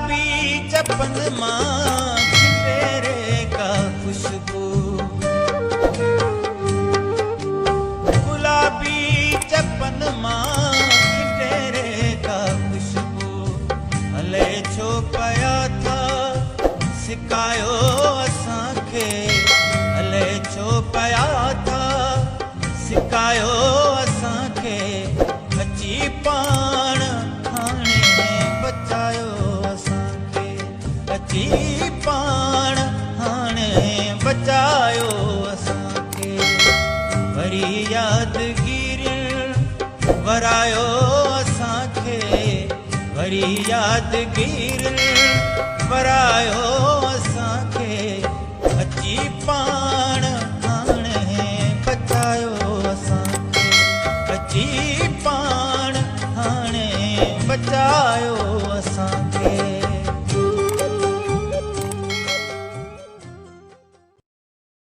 गुलाबी चपन मां तेरे का खुशबू, गुलाबी चपन मां तेरे का खुशबू। हले छो पया था सिकायो असांखे, हले छो पया था सिकायो असांखे। अची पाण हाणे बचायो असांखे, अची पाण हाणे बचायो असांखे। वरी यादगिरियुनि वरायो असांखे, वरी यादगिरियुनि वरायो असांखे। अची पाण हाणे बचायो असांखे, अची पाण हाणे बचायो